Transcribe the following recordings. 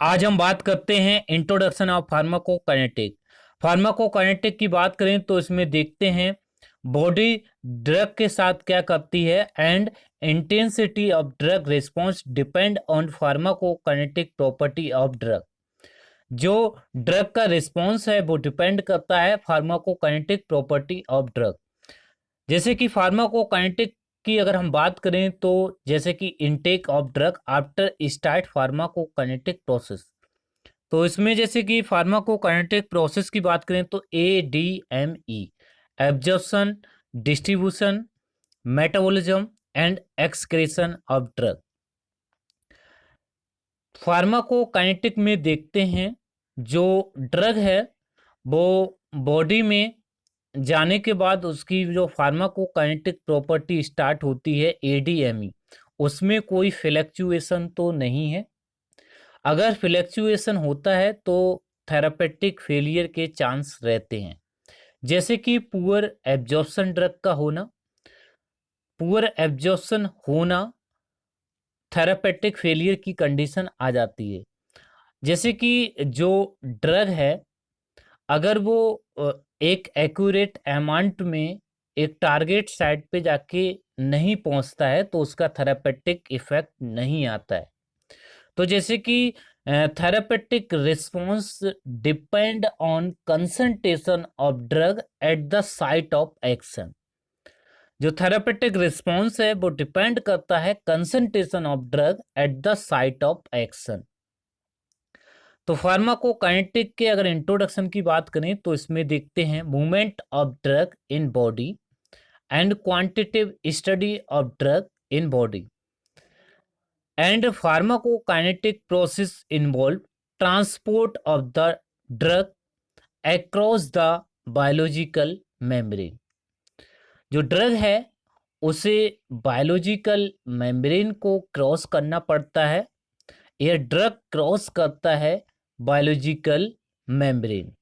आज हम बात करते हैं इंट्रोडक्शन ऑफ फार्माकोकाइनेटिक। फार्माकोकाइनेटिक की बात करें तो इसमें देखते हैं बॉडी ड्रग के साथ क्या करती है and intensity of drug response depend on pharmacokinetic property of drug. जो ड्रग का रिस्पॉन्स है वो डिपेंड करता है फार्माकोकाइनेटिक प्रॉपर्टी ऑफ ड्रग। जैसे कि फार्माकोकाइनेटिक की अगर हम बात करें तो जैसे कि intake of drug after start pharmacokinetic process. तो इसमें जैसे कि फार्माकोकाइनेटिक प्रोसेस की बात करें तो ADME absorption, distribution, metabolism and excretion of drug. Pharmacokinetic में देखते हैं जो ड्रग है वो बॉडी में जाने के बाद उसकी जो फार्माकोकाइनेटिक प्रॉपर्टी स्टार्ट होती है ADME, उसमें कोई फ्लैक्चुएशन तो नहीं है। अगर फ्लैक्चुएशन होता है तो थेरापेटिक फेलियर के चांस रहते हैं, जैसे कि पुअर एब्जॉर्प्शन ड्रग का होना। पुअर एब्जॉर्प्शन होना थेरापेटिक फेलियर की कंडीशन आ जाती है। जैसे कि जो ड्रग है अगर वो एक एक्यूरेट अमाउंट में एक टारगेट साइट पे जाके नहीं पहुंचता है तो उसका थेरापेटिक इफेक्ट नहीं आता है। तो जैसे कि therapeutic response depend on concentration of drug at the site of action. जो थेरापेटिक रिस्पॉन्स है वो डिपेंड करता है concentration of drug at the site of action. तो फार्माकोकाइनेटिक के अगर इंट्रोडक्शन की बात करें तो इसमें देखते हैं movement of drug in body and quantitative study of drug in body and pharmacokinetic process involve transport of the drug across the biological membrane। जो ड्रग है उसे बायोलॉजिकल मेम्ब्रेन को क्रॉस करना पड़ता है। यह ड्रग क्रॉस करता है biological membrane.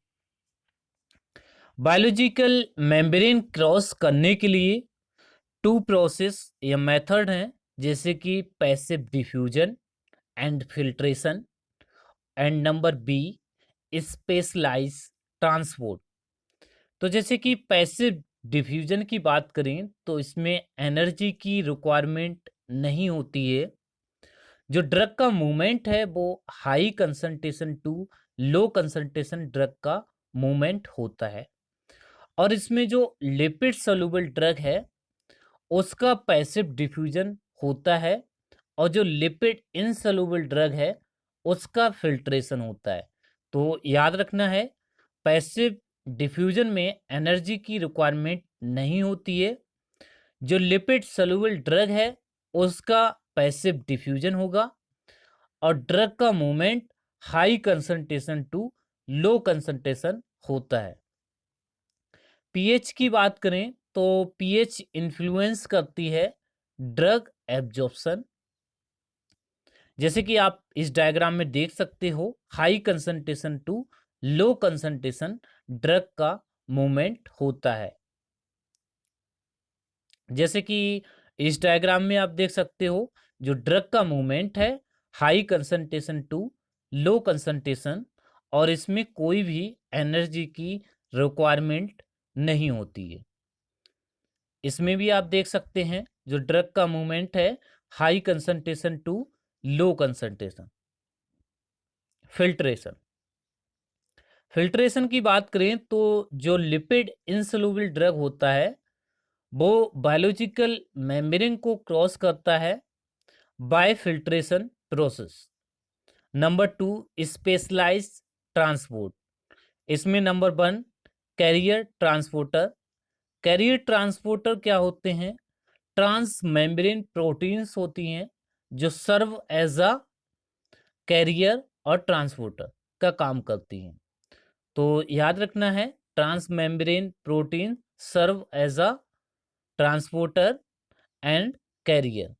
Biological membrane cross करने के लिए टू प्रोसेस या मेथड हैं, जैसे कि passive diffusion and filtration and number B specialise transport. तो जैसे कि पैसिव डिफ्यूजन की बात करें तो इसमें एनर्जी की रिक्वायरमेंट नहीं होती है। जो ड्रग का मूवमेंट है वो high concentration to low concentration drug का मूवमेंट होता है। और इसमें जो लिपिड सोल्यूबल ड्रग है उसका पैसिव डिफ्यूजन होता है, और जो लिपिड इनसोल्यूबल ड्रग है उसका फिल्ट्रेशन होता है। तो याद रखना है पैसिव डिफ्यूजन में एनर्जी की रिक्वायरमेंट नहीं होती है। जो लिपिड सोल्यूबल ड्रग है उसका पैसिव डिफ्यूजन होगा, और ड्रग का movement high concentration to low concentration होता है। पीएच की बात करें तो पीएच इन्फ्लुएंस करती है ड्रग एब्जॉर्प्शन। जैसे कि आप इस डायग्राम में देख सकते हो high concentration to low concentration drug का मूवमेंट होता है। जैसे कि इस डायग्राम में आप देख सकते हो जो ड्रग का मूवमेंट है high concentration to low concentration, और इसमें कोई भी एनर्जी की रिक्वायरमेंट नहीं होती है। इसमें भी आप देख सकते हैं जो ड्रग का मूवमेंट है high concentration to low concentration. Filtration. Filtration की बात करें तो जो लिपिड इनसोल्यूबल ड्रग होता है वो बायोलॉजिकल मेम्ब्रेन को क्रॉस करता है by filtration process. Number two specialize transport. इसमें number one carrier transporter. Carrier transporter क्या होते हैं? ट्रांस मेम्ब्रेन प्रोटीन्स होती हैं जो सर्व एज अ कैरियर और ट्रांसपोर्टर का काम करती हैं। तो याद रखना है transmembrane protein serve as a transporter and carrier.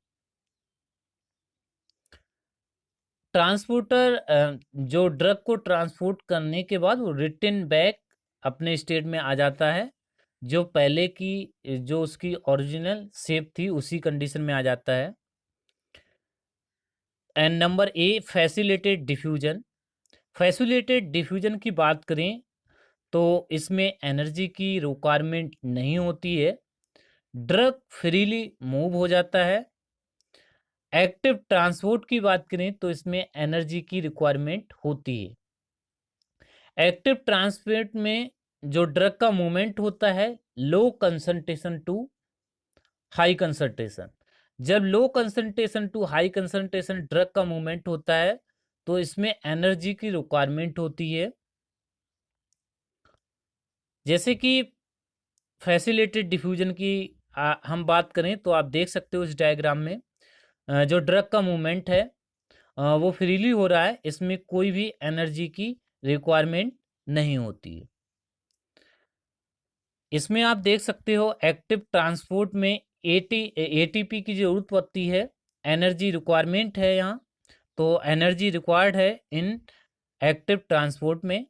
Transporter जो ड्रग को ट्रांसपोर्ट करने के बाद वो रिटर्न बैक अपने स्टेट में आ जाता है, जो पहले की जो उसकी ओरिजिनल शेप थी उसी कंडीशन में आ जाता है। And number A facilitated diffusion. Facilitated diffusion की बात करें तो इसमें एनर्जी की रिक्वायरमेंट नहीं होती है, ड्रग फ्रीली मूव हो जाता है। एक्टिव ट्रांसपोर्ट की बात करें तो इसमें एनर्जी की रिक्वायरमेंट होती है। एक्टिव ट्रांसपोर्ट में जो ड्रग का मूवमेंट होता है low concentration to high concentration. जब low concentration to high concentration drug का मूवमेंट होता है तो इसमें एनर्जी की रिक्वायरमेंट होती है। जैसे कि फैसिलिटेड डिफ्यूजन की हम बात करें तो आप देख सकते हो इस डायग्राम में जो ड्रग का मूवमेंट है वो फ्रीली हो रहा है, इसमें कोई भी एनर्जी की रिक्वायरमेंट नहीं होती है। इसमें आप देख सकते हो एक्टिव ट्रांसपोर्ट में एटीपी की जरूरत पड़ती है, एनर्जी रिक्वायरमेंट है यहाँ, तो एनर्जी रिक्वायर्ड है इन एक्टिव ट्रांसपोर्ट में।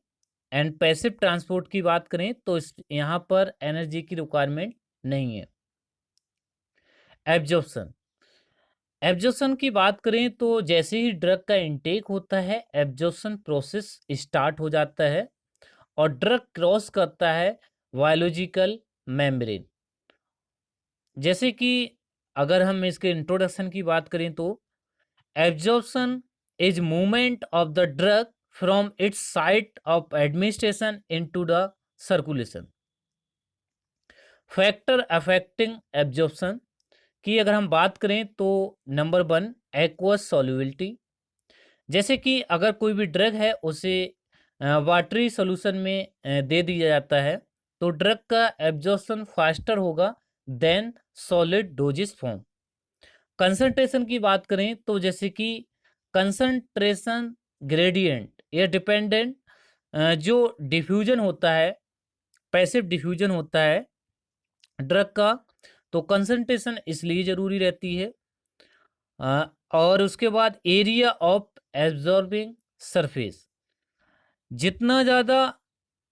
एंड पैसिव ट्रांसपोर्ट की बात करें तो इस यहाँ पर एनर्जी की रिक्वायरमेंट नहीं है। एब्जॉर्प्शन। एब्जॉर्प्शन की बात करें तो जैसे ही ड्रग का इंटेक होता है एब्जॉर्प्शन प्रोसेस स्टार्ट हो जाता है और ड्रग क्रॉस करता है बायोलॉजिकल मेम्ब्रेन। जैसे कि अगर हम इसके इंट्रोडक्शन की बात करें तो absorption is movement of the drug from its site of administration into the circulation. Factor affecting absorption की अगर हम बात करें तो नंबर 1 एक्वस सॉल्युबिलिटी। जैसे कि अगर कोई भी ड्रग है उसे वाटरी सॉल्यूशन में दे दिया जाता है तो ड्रग का एब्जॉर्प्शन फास्टर होगा then solid doses form. Concentration की बात करें तो जैसे कि कंसंट्रेशन ग्रेडियंट या डिपेंडेंट जो डिफ्यूजन होता है, पैसिव डिफ्यूजन होता है ड्रग का, तो कंसंट्रेशन इसलिए ज़रूरी रहती है। और उसके बाद एरिया ऑफ एब्जॉर्बिंग सरफेस, जितना ज़्यादा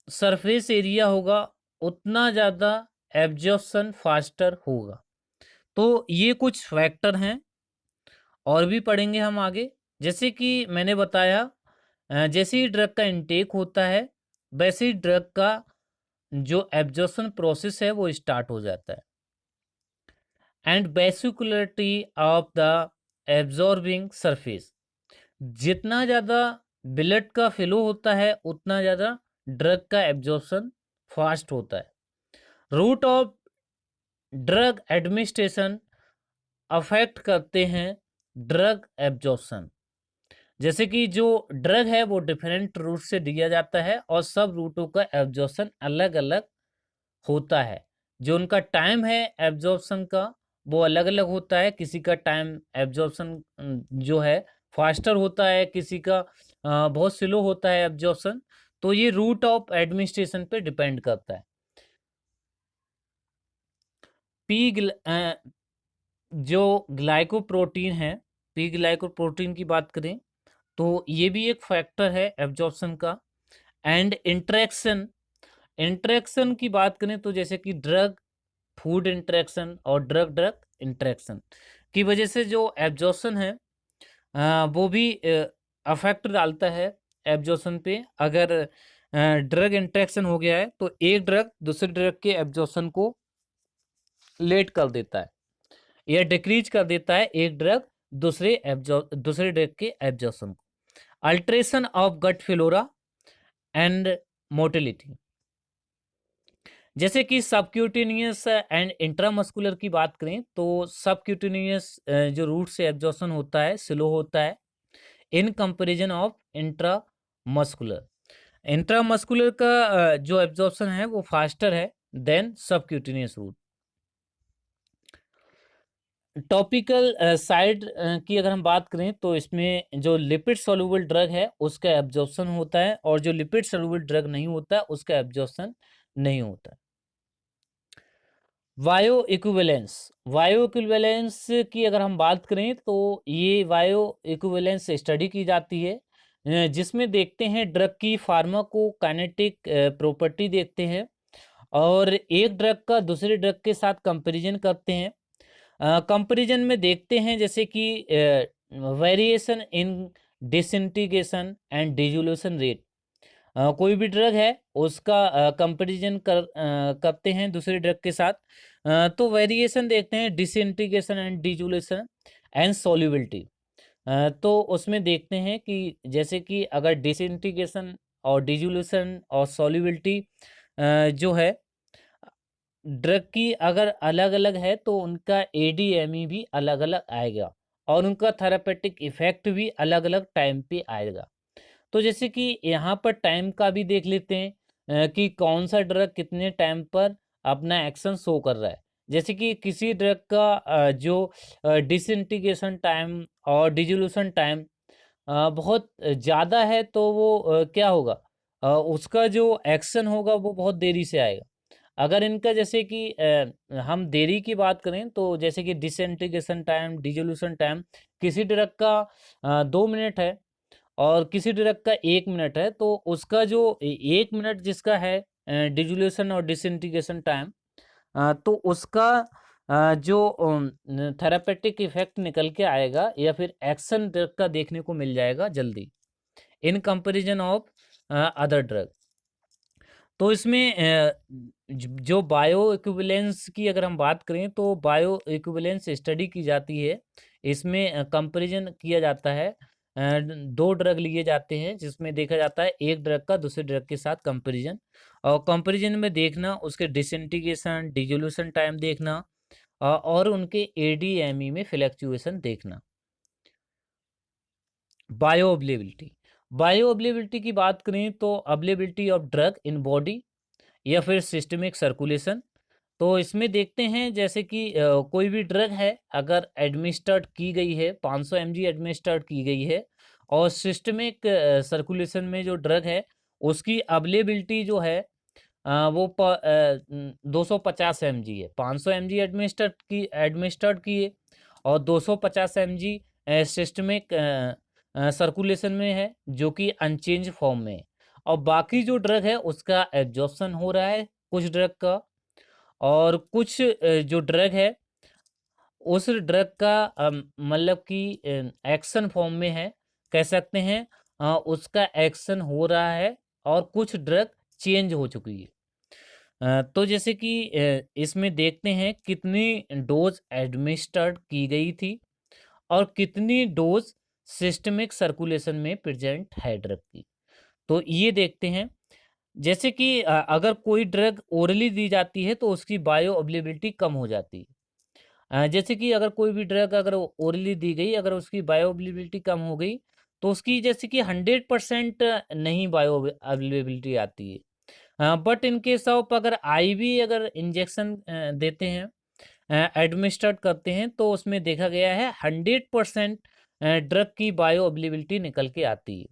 सरफेस एरिया होगा उतना ज़्यादा एब्जॉर्प्शन फास्टर होगा। तो ये कुछ फैक्टर हैं और भी पढ़ेंगे हम आगे। जैसे कि मैंने बताया जैसे ही ड्रग का इंटेक होता है वैसे ही ड्रग का जो एब्जॉर्प्शन प्रोसेस है वो स्टार्ट हो जाता है। And vascularity of the absorbing surface, जितना ज़्यादा ब्लड का फ्लो होता है उतना ज़्यादा ड्रग का एब्जॉर्प्शन फास्ट होता है। Route of drug administration affect करते हैं ड्रग एब्जॉर्प्शन। जैसे कि जो ड्रग है वो डिफरेंट रूट से दिया जाता है और सब रूटों का एब्जॉर्प्शन अलग अलग होता है। जो उनका टाइम है एब्जॉर्प्शन का वो अलग अलग होता है, किसी का टाइम एब्जॉर्प्शन जो है फास्टर होता है, किसी का बहुत स्लो होता है एब्जॉर्प्शन। तो ये रूट ऑफ एडमिनिस्ट्रेशन पे डिपेंड करता है। जो ग्लाइकोप्रोटीन है, पी ग्लाइकोप्रोटीन की बात करें तो ये भी एक फैक्टर है एब्जॉर्प्शन का। एंड इंटरेक्शन, इंटरेक्शन की बात करें तो जैसे कि ड्रग फूड इंटरेक्शन और ड्रग ड्रग इंटरेक्शन की वजह से जो एब्जॉर्प्शन है वो भी अफेक्ट डालता है एब्जॉर्प्शन पे। अगर ड्रग इंटरेक्शन हो गया है तो एक ड्रग दूसरे ड्रग के एब्जॉर्प्शन को लेट कर देता है या डिक्रीज कर देता है एक ड्रग दूसरे ड्रग के एब्जॉर्प्शन को। Alteration of gut flora and motility, जैसे कि सबक्यूटेनियस एंड इंट्रामस्कुलर की बात करें तो सबक्यूटेनियस जो रूट से एब्जॉर्प्शन होता है स्लो होता है in comparison of intramuscular. Intramuscular का जो एब्जॉर्प्शन है वो फास्टर है then subcutaneous route. Topical side की अगर हम बात करें तो इसमें जो लिपिड सॉल्युबल ड्रग है उसका एब्जॉर्प्शन होता है और जो लिपिड सॉल्युबल ड्रग नहीं होता है उसका एब्जॉर्प्शन नहीं होता। वायो इक्विवेलेंस, वायो इक्विवेलेंस की अगर हम बात करें तो ये वायो इक्विवेलेंस स्टडी की जाती है जिसमें देखते हैं ड्रग की फार्माकोकाइनेटिक प्रॉपर्टी देखते हैं और एक ड्रग का दूसरे ड्रग के साथ कंपैरिजन करते हैं। कंपैरिजन में देखते हैं जैसे कि variation in disintegration and dissolution rate. कोई भी ड्रग है उसका कंपैरिजन करते हैं दूसरे ड्रग के साथ, तो वेरिएशन देखते हैं disintegration and dissolution and solubility. तो उसमें देखते हैं कि जैसे कि अगर डिसइंटीग्रेशन और डिसोल्यूशन और सॉल्युबिलिटी जो है ड्रग की अगर अलग अलग है तो उनका एडीएमई भी अलग अलग आएगा और उनका थेरापेटिक इफेक्ट भी अलग अलग टाइम पे आएगा। तो जैसे कि यहाँ पर टाइम का भी देख लेते हैं कि कौन सा ड्रग कितने टाइम पर अपना एक्शन शो कर रहा है। जैसे कि किसी ड्रग का जो डिसइंटीग्रेशन टाइम और डिसोल्यूशन टाइम बहुत ज़्यादा है तो वो क्या होगा, उसका जो एक्शन होगा वो बहुत देरी से आएगा। अगर इनका जैसे कि हम देरी की बात करें तो जैसे कि डिसइंटीग्रेशन टाइम, डिसोल्यूशन टाइम, किसी ड्रग का 2 मिनट है और किसी ड्रग का 1 मिनट है, तो उसका जो 1 मिनट जिसका है डिसोल्यूशन और डिसइंटीग्रेशन टाइम, तो उसका जो थेरापेटिक इफेक्ट निकल के आएगा या फिर एक्शन ड्रग का देखने को मिल जाएगा जल्दी इन कंपैरिजन ऑफ अदर ड्रग। तो इसमें जो बायो इक्विवेलेंस की अगर हम बात करें तो बायो इक्विवेलेंस स्टडी की जाती है। इसमें कंपैरिजन किया जाता है, 2 ड्रग लिए जाते हैं जिसमें देखा जाता है एक ड्रग का दूसरे ड्रग के साथ कंपैरिजन, और कंपैरिजन में देखना उसके डिसइंटीग्रेशन, डिसोल्यूशन टाइम देखना और उनके एडीएमई में फ्लक्चुएशन देखना। बायो अवेलेबिलिटी, बायो अवेलेबिलिटी की बात करें तो availability of drug in body या फिर सिस्टमिक सर्कुलेशन। तो इसमें देखते हैं जैसे कि कोई भी ड्रग है अगर एडमिनिस्टर्ड की गई है, 500 mg एडमिनिस्टर्ड की गई है और सिस्टमिक सर्कुलेशन में जो ड्रग है उसकी अवेलेबिलिटी जो है वो 250 mg है। 500 mg एडमिनिस्टर्ड की है और 250 mg सिस्टमिक सर्कुलेशन में है जो कि अनचेंज फॉर्म में है, और बाकी जो ड्रग है उसका एब्जॉर्प्शन हो रहा है कुछ ड्रग का, और कुछ जो ड्रग है उस ड्रग का मतलब कि एक्शन फॉर्म में है, कह सकते हैं उसका एक्शन हो रहा है और कुछ ड्रग चेंज हो चुकी है। तो जैसे कि इसमें देखते हैं कितनी डोज एडमिनिस्टर्ड की गई थी और कितनी डोज सिस्टमिक सर्कुलेशन में प्रेजेंट है ड्रग की। तो ये देखते हैं जैसे कि अगर कोई ड्रग ओरली दी जाती है तो उसकी बायो अवेलेबिलिटी कम हो जाती है। जैसे कि अगर कोई भी ड्रग अगर ओरली दी गई, अगर उसकी बायो अवेलेबिलिटी कम हो गई तो उसकी जैसे कि 100% नहीं बायो अवेलेबिलिटी आती है। बट इन केस ऑफ अगर आईवी अगर इंजेक्शन देते हैं, एडमिनिस्ट्रेट करते हैं, तो उसमें देखा गया है 100% ड्रग की बायो अवेलेबिलिटी निकल के आती है।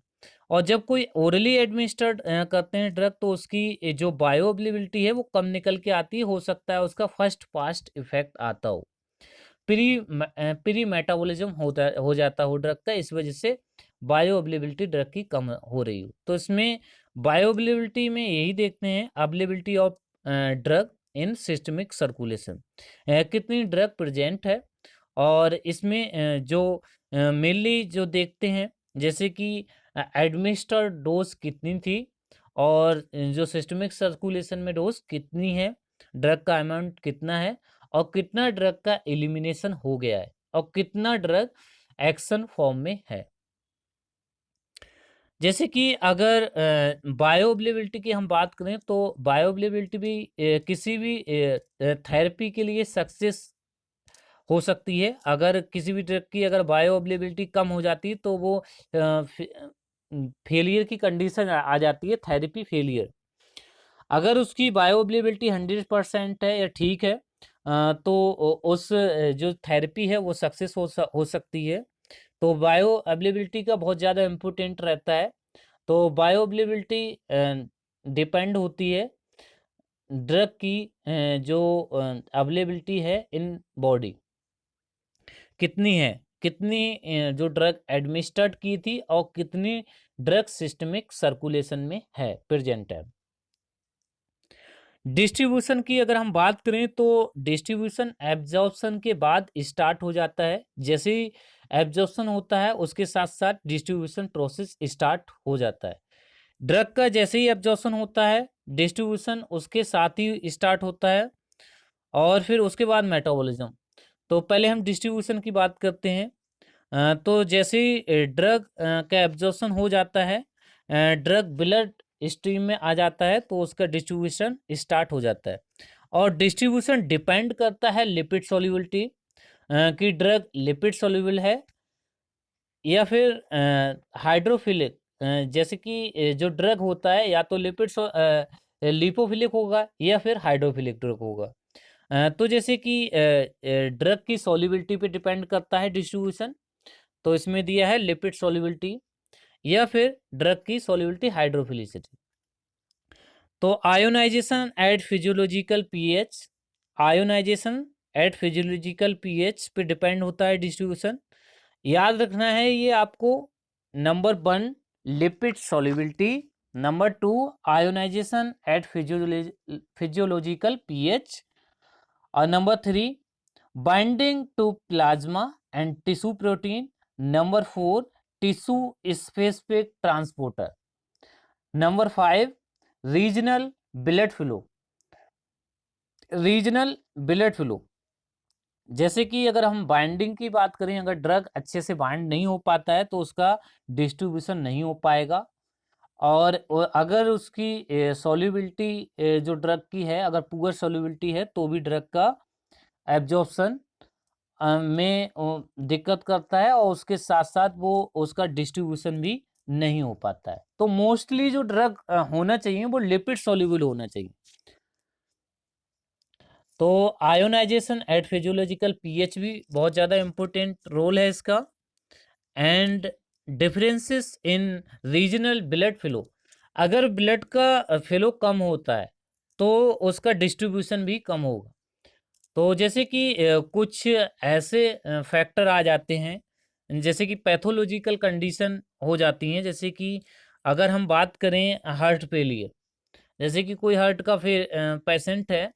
और जब कोई ओरली एडमिनिस्ट्रेट करते हैं ड्रग तो उसकी जो बायो अवेलेबिलिटी है वो कम निकल के आती है, हो सकता है उसका फर्स्ट पास्ट इफेक्ट आता हो, प्री मेटाबॉलिज्म होता हो जाता हो ड्रग का, इस वजह से बायो अवेलेबिलिटी ड्रग की कम हो रही हो। तो इसमें बायो अवेलेबिलिटी में यही देखते हैं availability of drug in systemic circulation, कितनी ड्रग प्रेजेंट है, और इसमें जो मेनली जो देखते हैं जैसे कि एडमिनिस्टर्ड डोज कितनी थी और जो सिस्टमिक सर्कुलेशन में डोज कितनी है, ड्रग का अमाउंट कितना है और कितना ड्रग का एलिमिनेशन हो गया है और कितना ड्रग एक्शन फॉर्म में है। जैसे कि अगर बायो अवेलेबिलिटी की हम बात करें तो बायो अवेलेबिलिटी भी किसी भी थेरेपी के लिए सक्सेस हो सकती है। अगर किसी भी ड्रग की अगर बायो अवेलेबिलिटी कम हो जाती है तो वो फेलियर की कंडीशन आ जाती है, थेरेपी फेलियर। अगर उसकी बायो अवेलेबिलिटी 100% है या ठीक है, तो उस जो थेरेपी है वो सक्सेस हो सकती है। तो बायो अवेलेबिलिटी का बहुत ज़्यादा इम्पोर्टेंट रहता है। तो बायो अवेलेबिलिटी डिपेंड होती है ड्रग की जो अवेलेबिलिटी है इन बॉडी कितनी है, कितनी जो ड्रग एडमिनिस्टर्ड की थी और कितनी ड्रग सिस्टमिक सर्कुलेशन में है प्रेजेंट है। डिस्ट्रीब्यूशन की अगर हम बात करें तो डिस्ट्रीब्यूशन एब्जॉर्प्शन के बाद स्टार्ट हो जाता है। जैसे ही एब्जॉर्प्शन होता है उसके साथ साथ डिस्ट्रीब्यूशन प्रोसेस स्टार्ट हो जाता है। ड्रग का जैसे ही एब्जॉर्प्शन होता है डिस्ट्रीब्यूशन उसके साथ ही स्टार्ट होता है और फिर उसके बाद मेटाबॉलिज्म। तो पहले हम डिस्ट्रीब्यूशन की बात करते हैं। तो जैसे ही ड्रग का एब्जॉर्प्शन हो जाता है, ड्रग ब्लड स्ट्रीम में आ जाता है तो उसका डिस्ट्रीब्यूशन स्टार्ट हो जाता है। और डिस्ट्रीब्यूशन डिपेंड करता है लिपिड सॉल्युबिलिटी, कि ड्रग लिपिड सॉल्युबल है या फिर हाइड्रोफिलिक। जैसे कि जो ड्रग होता है या तो लिपोफिलिक होगा या फिर हाइड्रोफिलिक ड्रग होगा। तो जैसे कि ड्रग की सॉल्युबिलिटी पे डिपेंड करता है डिस्ट्रीब्यूशन। तो इसमें दिया है लिपिड सॉल्युबिलिटी या फिर ड्रग की सॉल्युबिलिटी हाइड्रोफिलिसिटी। तो ionization at physiological pH, ionization at physiological pH पे डिपेंड होता है डिस्ट्रीब्यूशन। याद रखना है ये आपको। Number 1 lipid solubility, number 2 ionization at physiological pH, और number 3 binding to plasma and tissue protein, number 4 tissue specific transporter, number 5 regional blood flow, regional blood flow. जैसे कि अगर हम बाइंडिंग की बात करें, अगर ड्रग अच्छे से बाइंड नहीं हो पाता है तो उसका डिस्ट्रीब्यूशन नहीं हो पाएगा। और अगर उसकी सॉल्युबिलिटी जो ड्रग की है अगर पुअर सॉल्युबिलिटी है तो भी ड्रग का एब्जॉर्प्शन में दिक्कत करता है और उसके साथ साथ वो उसका डिस्ट्रीब्यूशन भी नहीं हो पाता है। तो मोस्टली जो ड्रग होना चाहिए वो लिपिड सॉल्युबल होना चाहिए। तो आयोनाइजेशन एट फिजियोलॉजिकल पीएच भी बहुत ज़्यादा इम्पोर्टेंट रोल है इसका। And differences in regional blood flow, अगर ब्लड का फ्लो कम होता है तो उसका डिस्ट्रीब्यूशन भी कम होगा। तो जैसे कि कुछ ऐसे फैक्टर आ जाते हैं जैसे कि पैथोलॉजिकल कंडीशन हो जाती हैं। जैसे कि अगर हम बात करें हार्ट फेलियर, जैसे कि कोई हार्ट का फिर पेशेंट है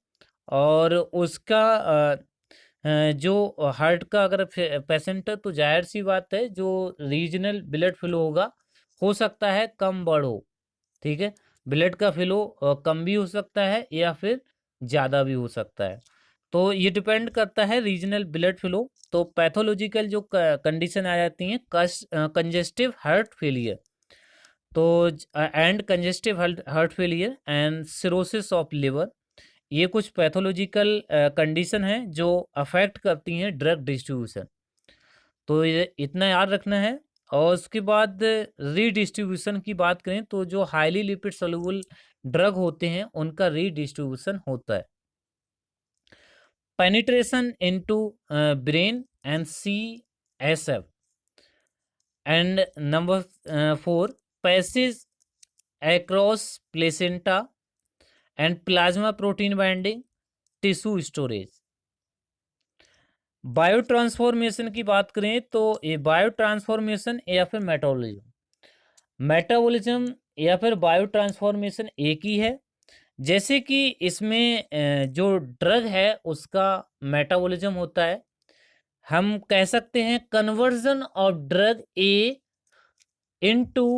और उसका जो हार्ट का अगर पेशेंट है तो जाहिर सी बात है जो रीजनल ब्लड फ्लो होगा हो सकता है कम बढ़ हो। ठीक है, ब्लड का फ्लो कम भी हो सकता है या फिर ज़्यादा भी हो सकता है। तो ये डिपेंड करता है रीजनल ब्लड फ्लो। तो पैथोलॉजिकल जो कंडीशन आ जाती हैं कंजेस्टिव हार्ट फेलियर, तो and congestive heart failure and cirrhosis of liver, ये कुछ पैथोलॉजिकल कंडीशन हैं जो अफेक्ट करती हैं ड्रग डिस्ट्रीब्यूशन। तो ये इतना याद रखना है। और उसके बाद रीडिस्ट्रीब्यूशन की बात करें तो जो हाईली लिपिड सोल्यूबल ड्रग होते हैं उनका रीडिस्ट्रीब्यूशन होता है। Penetration into brain and CSF, and number 4 passage across placenta and plasma protein binding, tissue storage. Bio transformation की बात करें तो ये बायो ट्रांसफॉर्मेशन या फिर मेटाबॉलिज्म या फिर बायो ट्रांसफॉर्मेशन एक ही है। जैसे कि इसमें जो ड्रग है उसका मेटाबॉलिज्म होता है। हम कह सकते हैं conversion of drug A into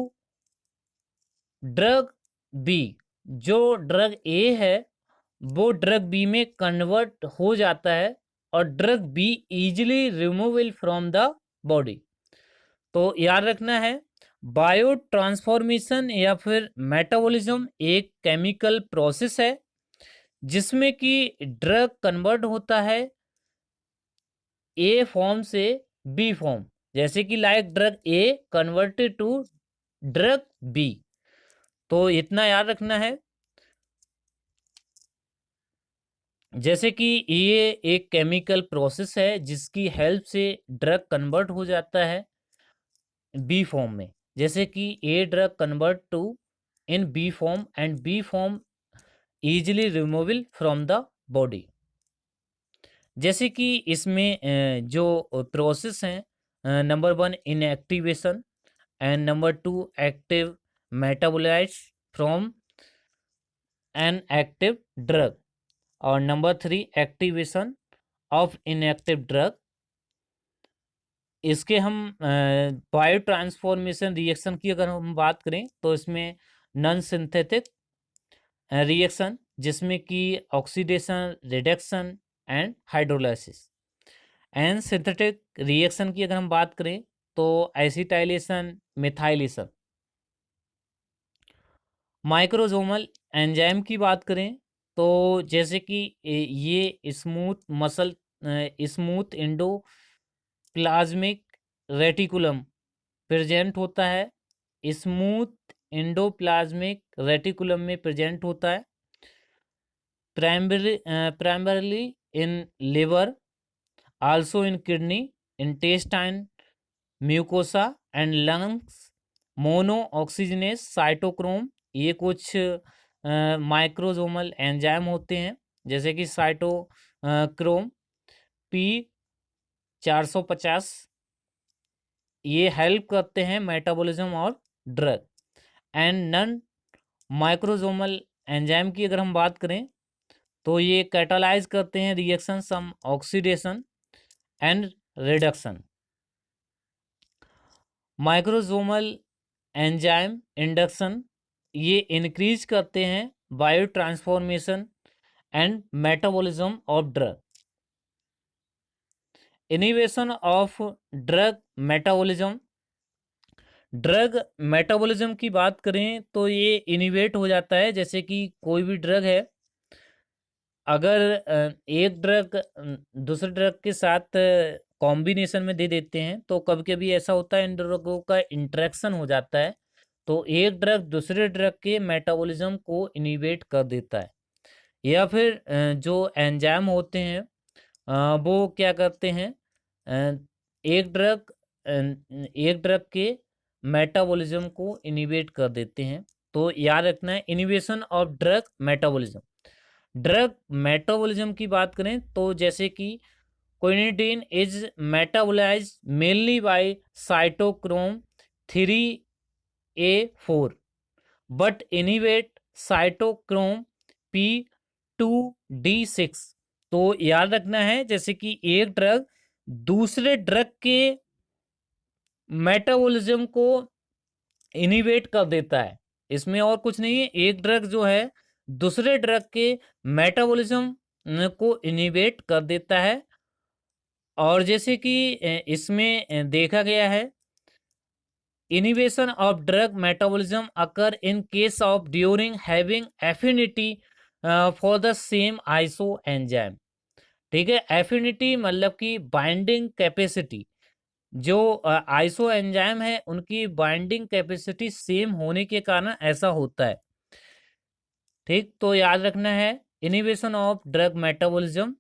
drug B, जो ड्रग ए है वो ड्रग बी में कन्वर्ट हो जाता है और drug be easily removable from the body. तो याद रखना है बायो ट्रांसफॉर्मेशन या फिर मेटाबॉलिज्म एक केमिकल प्रोसेस है जिसमें कि ड्रग कन्वर्ट होता है ए फॉर्म से बी फॉर्म, जैसे कि like drug A converted to drug B. तो इतना याद रखना है। जैसे कि ये एक केमिकल प्रोसेस है जिसकी हेल्प से ड्रग कन्वर्ट हो जाता है बी फॉर्म में, जैसे कि A drug convert to in B form and B form easily removable from the body. जैसे कि इसमें जो प्रोसेस हैं number 1 inactivation and number 2 active metabolites from an active drug. और number 3 activation of inactive drug. इसके हम bio transformation reaction की अगर हम बात करें तो इसमें नॉन सिंथेटिक रिएक्शन जिसमें कि oxidation, reduction and hydrolysis. And synthetic reaction की अगर हम बात करें तो एसिटाइलेशन, मिथाइलेशन। माइक्रोसोमल एंजाइम की बात करें तो जैसे कि ये स्मूथ एंडोप्लाज्मिक रेटिकुलम प्रेजेंट होता है। स्मूथ एंडोप्लाज्मिक रेटिकुलम में प्रेजेंट होता है। Primarily in liver, also in kidney, intestine, mucosa and lungs. Mono oxygenase cytochrome, ये कुछ माइक्रोसोमल एंजाइम होते हैं जैसे कि साइटोक्रोम P450, ये हेल्प करते हैं मेटाबॉलिज्म और drug. And non microsomal enzyme की अगर हम बात करें तो ये कैटालाइज करते हैं reaction some oxidation and reduction. Microsomal enzyme induction, ये इंक्रीज करते हैं biotransformation and metabolism of drug. Inhibition of drug metabolism. Drug metabolism की बात करें तो ये इनिवेट हो जाता है जैसे कि कोई भी ड्रग है, अगर एक ड्रग दूसरे ड्रग के साथ कॉम्बिनेशन में दे देते हैं तो कभी कभी ऐसा होता है इन ड्रगों का इंटरेक्शन हो जाता है तो एक ड्रग दूसरे ड्रग के मेटाबॉलिज्म को इनिवेट कर देता है। या फिर जो एंजाइम होते हैं वो क्या करते हैं, अ, एक ड्रग के मेटाबॉलिज्म को इनिवेट कर देते हैं। तो याद रखना है inhibition of drug metabolism. Drug metabolism की बात करें तो जैसे कि quinidine is metabolize mainly by cytochrome 3A4 but inhibit cytochrome P2D6। तो याद रखना है जैसे कि एक ड्रग दूसरे ड्रग के मेटाबॉलिज्म को इनिवेट कर देता है, इसमें और कुछ नहीं है। एक ड्रग जो है दूसरे ड्रग के मेटाबॉलिज्म को इनिवेट कर देता है। और जैसे कि इसमें देखा गया है inhibition of drug metabolism occur in case of during having affinity for the same isoenzyme. ठीक है, एफिनिटी मतलब कि बाइंडिंग कैपेसिटी, जो आइसो एंजाइम है उनकी बाइंडिंग कैपेसिटी सेम होने के कारण ऐसा होता है। ठीक, तो याद रखना है इनिवेशन ऑफ ड्रग मेटाबॉलिज्म,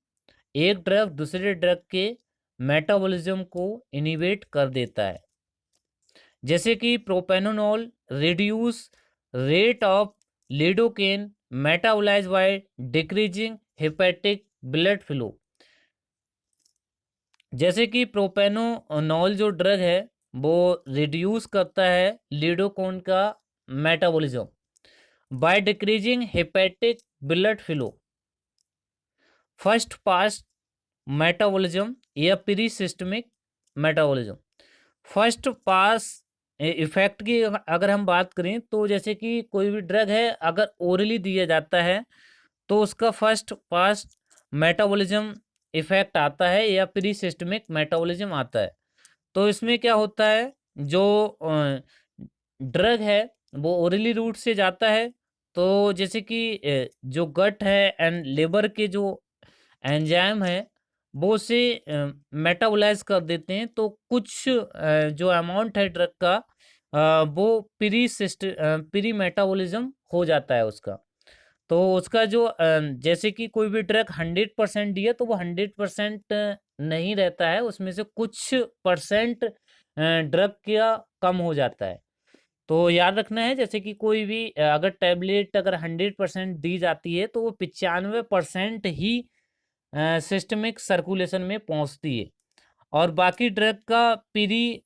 एक ड्रग दूसरे ड्रग के मेटाबॉलिज्म को इनिवेट कर देता है। जैसे कि propranolol reduce rate of lidocaine metabolize by decreasing hepatic blood flow. जैसे कि प्रोपेनोनॉल जो ड्रग है वो रिड्यूस करता है लिडोकोन का metabolism bye decreasing hepatic blood flow, first pass metabolism या pre systemic metabolism. First pass effect की अगर हम बात करें तो जैसे कि कोई भी ड्रग है अगर ओरली दिया जाता है तो उसका फर्स्ट पास मेटाबॉलिज्म इफेक्ट आता है या प्री सिस्टमिक मेटाबॉलिज्म आता है। तो इसमें क्या होता है, जो ड्रग है वो ओरली रूट से जाता है तो जैसे कि जो गट है एंड लिवर के जो एंजाइम है वो उसे मेटाबोलाइज कर देते हैं। तो कुछ जो अमाउंट है ड्रग का वो प्री मेटाबॉलिज्म हो जाता है उसका। तो उसका जो जैसे कि कोई भी ड्रग 100% दिया तो वो 100% नहीं रहता है, उसमें से कुछ परसेंट ड्रग का कम हो जाता है। तो याद रखना है जैसे कि कोई भी अगर टैबलेट अगर 100% दी जाती है तो वो 95% ही सिस्टमिक सर्कुलेशन में पहुंचती है और बाकी ड्रग का प्री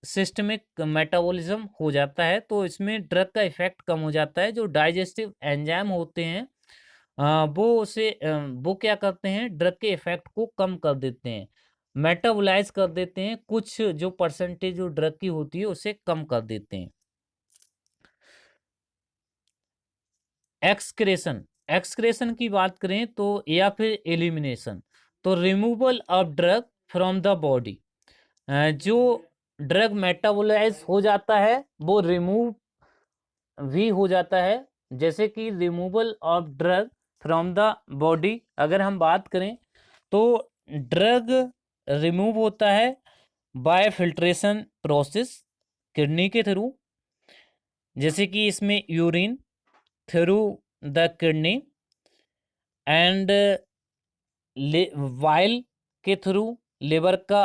सिस्टमिक मेटाबॉलिज्म हो जाता है, तो इसमें ड्रग का इफेक्ट कम हो जाता है। जो डाइजेस्टिव एंजाइम होते हैं वो क्या करते हैं, ड्रग के इफेक्ट को कम कर देते हैं, मेटाबोलाइज कर देते हैं, कुछ जो परसेंटेज जो ड्रग की होती है उसे कम कर देते हैं। एक्सक्रेशन, एक्सक्रेशन की बात करें तो या फिर एलिमिनेशन, तो removal of drug from the body. जो ड्रग मेटाबोलाइज हो जाता है वो रिमूव भी हो जाता है, जैसे कि removal of drug from the body अगर हम बात करें तो ड्रग रिमूव होता है बाय फिल्ट्रेशन प्रोसेस, किडनी के थ्रू, जैसे कि इसमें urine through the kidney and while के थ्रू, लिवर का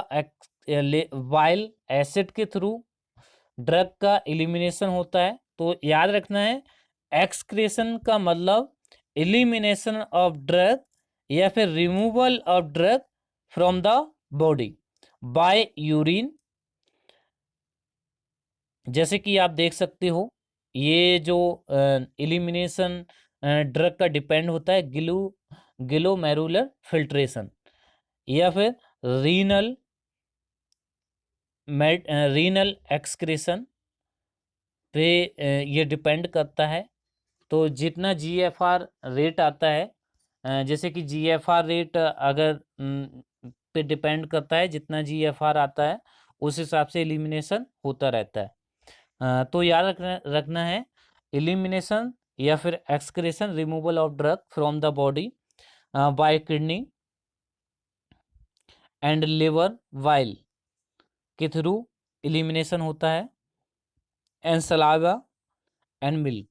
वाइल एसिड के थ्रू ड्रग का एलिमिनेशन होता है। तो याद रखना है एक्सक्रेशन का मतलब एलिमिनेशन ऑफ ड्रग या फिर removal of drug from the body bye urine. जैसे कि आप देख सकते हो ये जो एलिमिनेशन ड्रग का डिपेंड होता है ग्लोमेरुलर फिल्ट्रेशन या फिर रीनल रीनल एक्सक्रेशन पे ये डिपेंड करता है। तो जितना जीएफआर रेट आता है जैसे कि जीएफआर रेट अगर पे डिपेंड करता है, जितना जीएफआर आता है उस हिसाब से एलिमिनेशन होता रहता है। तो याद रखना है एलिमिनेशन या फिर excretion, removal of drug from the body by kidney and liver bile के थ्रू एलिमिनेशन होता है, and saliva and milk.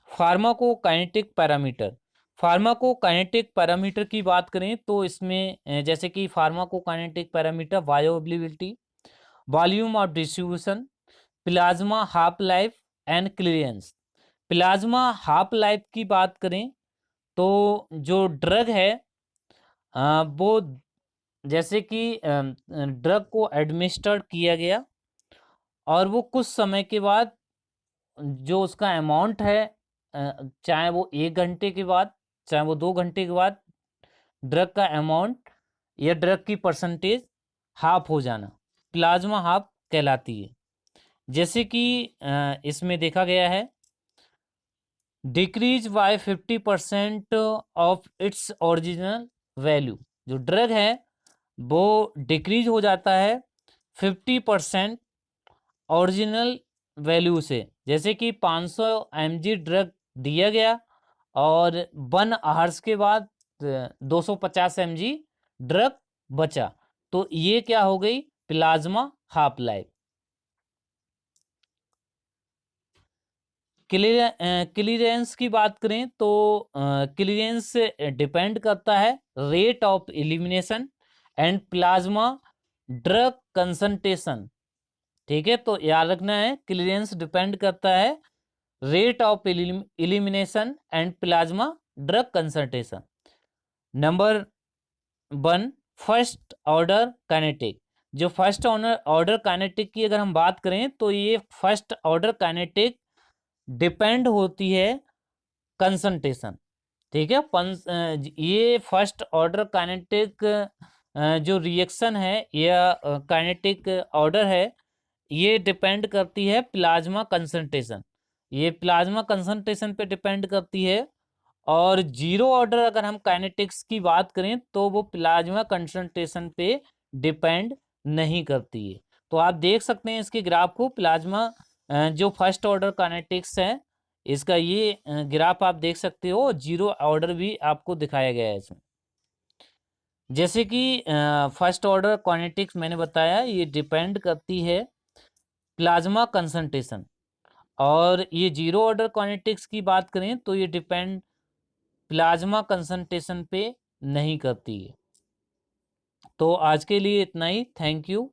Pharmacokinetic parameter, pharmacokinetic parameter की बात करें तो इसमें जैसे कि pharmacokinetic parameter bioavailability, volume of distribution, plasma half life and clearance. Plasma half life की बात करें तो जो ड्रग है वो जैसे कि ड्रग को एडमिनिस्टर्ड किया गया और वो कुछ समय के बाद जो उसका अमाउंट है चाहे वो 1 घंटे के बाद चाहे वो 2 घंटे के बाद ड्रग का अमाउंट या ड्रग की परसेंटेज हाफ हो जाना प्लाज्मा हाफ कहलाती है। जैसे कि इसमें देखा गया है decrease by 50% of its original value. जो ड्रग है वो डिक्रीज हो जाता है 50% ओरिजिनल वैल्यू से। जैसे कि 500 mg ड्रग दिया गया और 1 आवर्स के बाद 250 mg ड्रग बचा, तो ये क्या हो गई प्लाज्मा हाफ लाइफ। क्लियरेंस की बात करें तो क्लियरेंस डिपेंड करता है rate of elimination and plasma drug concentration. ठीक है, तो याद रखना है क्लियरेंस डिपेंड करता है rate of elimination and plasma drug concentration. Number 1 first order kinetic. जो फर्स्ट ऑर्डर काइनेटिक की अगर हम बात करें तो ये फर्स्ट ऑर्डर काइनेटिक डिपेंड होती है कंसंट्रेशन। ठीक है, ये फर्स्ट ऑर्डर काइनेटिक जो रिएक्शन है या काइनेटिक ऑर्डर है ये डिपेंड करती है प्लाज्मा कंसंट्रेशन, ये प्लाज्मा कंसंट्रेशन पे डिपेंड करती है। और जीरो ऑर्डर अगर हम काइनेटिक्स की बात करें तो वो प्लाज्मा कंसंट्रेशन पे डिपेंड नहीं करती है। तो आप देख सकते हैं इसके ग्राफ को, प्लाज्मा जो फर्स्ट ऑर्डर काइनेटिक्स है इसका ये ग्राफ आप देख सकते हो, जीरो ऑर्डर भी आपको दिखाया गया है इसमें। जैसे कि फर्स्ट ऑर्डर काइनेटिक्स मैंने बताया ये डिपेंड करती है प्लाज्मा कंसंट्रेशन, और ये जीरो ऑर्डर काइनेटिक्स की बात करें तो ये डिपेंड प्लाज्मा कंसंट्रेशन पे नहीं करती है। तो आज के लिए इतना ही, थैंक यू।